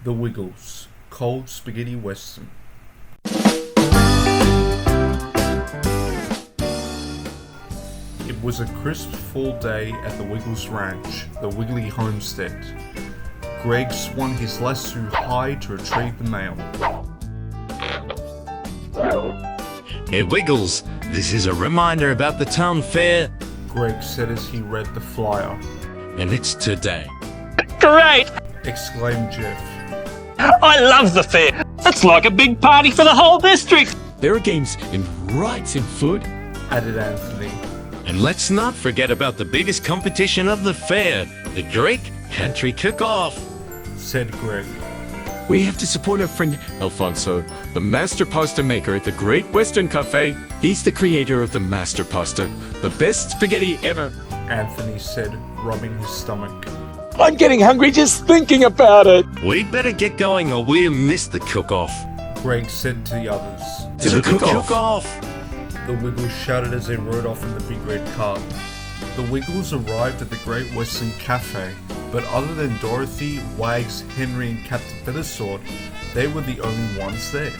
The Wiggles, Cold Spaghetti Western. It was a crisp fall day at the Wiggles Ranch, the Wiggly Homestead. Greg swung his lasso high to retrieve the mail. Hey Wiggles, this is a reminder about the town fair, Greg said as he read the flyer. and it's today. Great! Exclaimed Jeff. I love the fair. It's like a big party for the whole district. There are games and rides and food. Added Anthony. And let's not forget about the biggest competition of the fair, the Great Country Cook-Off. Said Greg. We have to support our friend Alfonso, the master pasta maker at the Great Western Cafe. He's the creator of the master pasta, the best spaghetti ever. Anthony said, rubbing his stomach. I'm getting hungry just thinking about it. We'd better get going or we'll miss the cook-off. Greg said to the others. To the cook-off. Cook-Off! The Wiggles shouted as they rode off in the big red car. The Wiggles arrived at the Great Western Cafe, but other than Dorothy, Wags, Henry, and Captain Feathersword, they were the only ones there.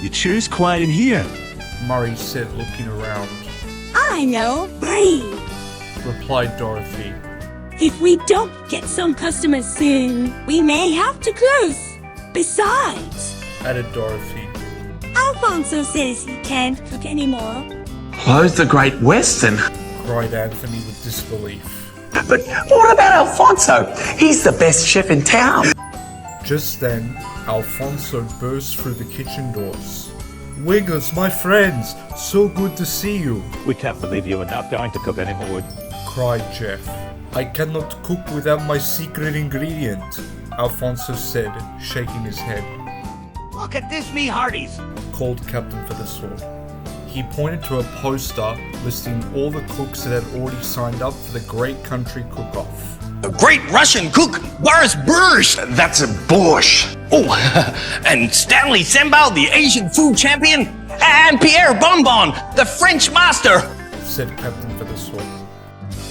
You choose quiet in here. Murray said, looking around. I know, breathe. Replied Dorothy. If we don't get some customers soon, we may have to close. Besides, Added Dorothy. Alfonso says he can't cook anymore. Close the Great Western? Cried Anthony with disbelief. But what about Alfonso? He's the best chef in town. Just then, Alfonso burst through the kitchen doors. Wiggles, my friends, so good to see you, We can't believe you are not going to cook anymore. cried Jeff. I cannot cook without my secret ingredient, Alfonso said, shaking his head. Look at this, me hearties. Called Captain Feathersword. He pointed to a poster listing all the cooks that had already signed up for the Great Country Cook-Off. A great Russian cook, Boris Borscht. That's a Borscht. Oh, and Stanley Sembal, the Asian food champion, and Pierre Bonbon, the French master. Said Captain Feathersword.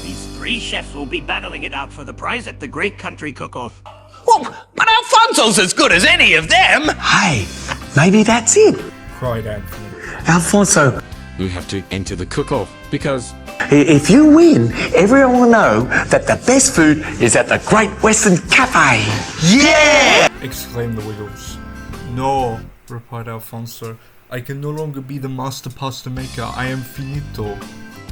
These three chefs will be battling it out for the prize at the Great Country Cook-Off. Oh, but Alfonso's as good as any of them. Hey, maybe that's it. Cried Anthony. Alfonso, You have to enter the cook-off because if you win, everyone will know that the best food is at the Great Western Cafe. Yeah! Exclaimed the Wiggles. No, replied Alfonso. I can no longer be the master pasta maker. I am finito,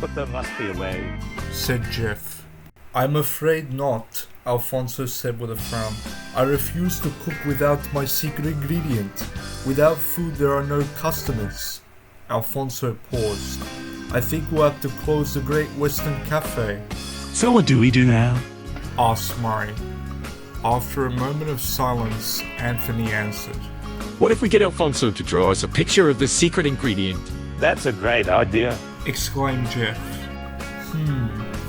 But there must be a way. said Jeff. I'm afraid not, Alfonso said with a frown. I refuse to cook without my secret ingredient. Without food there are no customers. Alfonso paused. I think we'll have to close the Great Western Cafe, So what do we do now? asked Murray. After a moment of silence, Anthony answered. What if we get Alfonso to draw us a picture of the secret ingredient? That's a great idea. Exclaimed Jeff.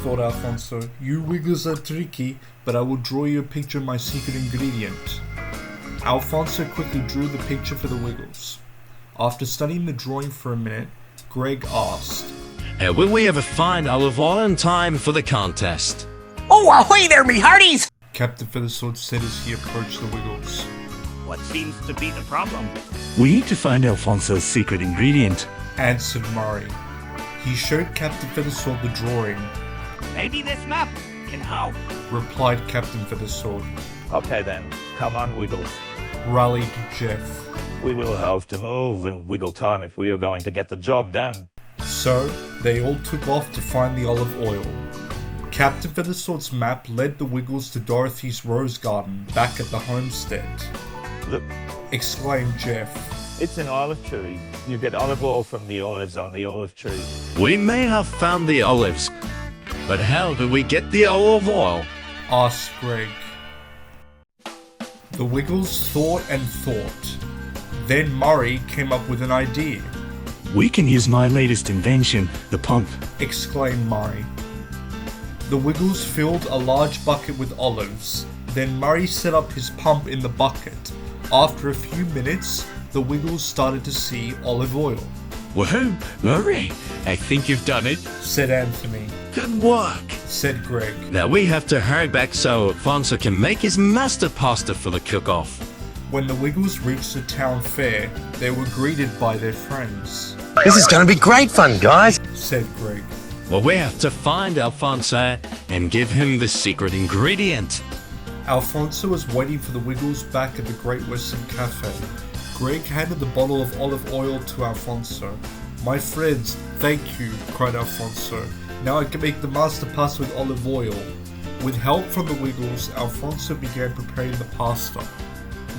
Thought Alfonso. You Wiggles are tricky, but I will draw you a picture of my secret ingredient. Alfonso quickly drew the picture for the Wiggles. After studying the drawing for a minute, Greg asked. Will we ever find olive oil in time for the contest? Oh, ahoy there, me hearties. Captain Feathersword said as he approached the Wiggles. What seems to be the problem? We need to find Alfonso's secret ingredient. Answered Murray. He showed Captain Feathersword the drawing. Maybe this map can help. Replied Captain Feathersword. Okay then, come on, Wiggles. Rallied Jeff. We will have to move in wiggle time if we are going to get the job done. So, they all took off to find the olive oil. Captain Feathersword's map led the Wiggles to Dorothy's rose garden back at the homestead. Look, Exclaimed Jeff. it's an olive tree. You get olive oil from the olives on the olive tree. We may have found the olives, but how do we get the olive oil? Asked Greg. The Wiggles thought and thought. Then Murray came up with an idea. We can use my latest invention, the pump. Exclaimed Murray. The Wiggles filled a large bucket with olives. Then Murray set up his pump in the bucket. After a few minutes, the Wiggles started to see olive oil. Woohoo! Murray, I think you've done it. Said Anthony. Good work. Said Greg. Now we have to hurry back so Alfonso can make his master pasta for the cook-off. When the Wiggles reached the town fair, they were greeted by their friends. This is going to be great fun, guys. Said Greg. Well, we have to find Alfonso and give him the secret ingredient. Alfonso was waiting for the Wiggles back at the Great Western Cafe. Greg handed the bottle of olive oil to Alfonso. "My friends, thank you," cried Alfonso. "Now I can make the master pasta with olive oil." With help from the Wiggles, Alfonso began preparing the pasta.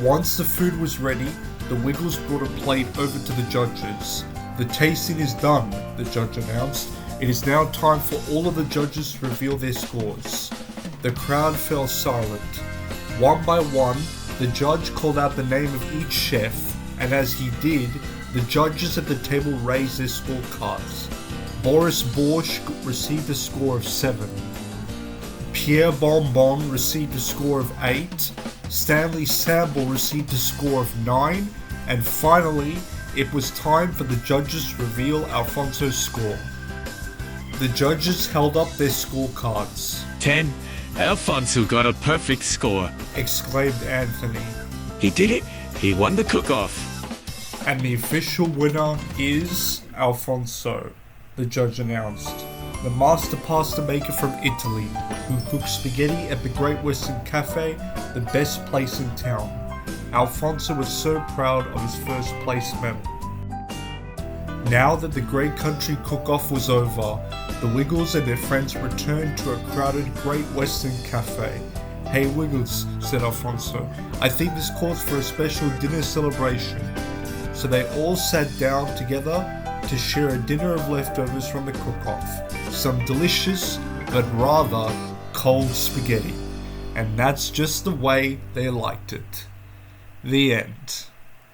Once the food was ready, the Wiggles brought a plate over to the judges. "The tasting is done," the judge announced. "It is now time for all of the judges to reveal their scores." The crowd fell silent. One by one, the judge called out the name of each chef, and as he did, the judges at the table raised their scorecards. Boris Borsch received a score of 7. Pierre Bonbon received a score of 8. Stanley Samble received a score of 9. And finally, it was time for the judges to reveal Alfonso's score. The judges held up their scorecards. 10. Alfonso got a perfect score. Exclaimed Anthony. He did it. He won the cook-off. And the official winner is Alfonso, the judge announced. The master pasta maker from Italy, who cooks spaghetti at the Great Western Cafe, the best place in town. Alfonso was so proud of his first place medal. Now that the Great Country Cook-Off was over, the Wiggles and their friends returned to a crowded Great Western Cafe. "Hey Wiggles," said Alfonso, "I think this calls for a special dinner celebration." So they all sat down together to share a dinner of leftovers from the cook-off. Some delicious, but rather cold spaghetti. And that's just the way they liked it. The end.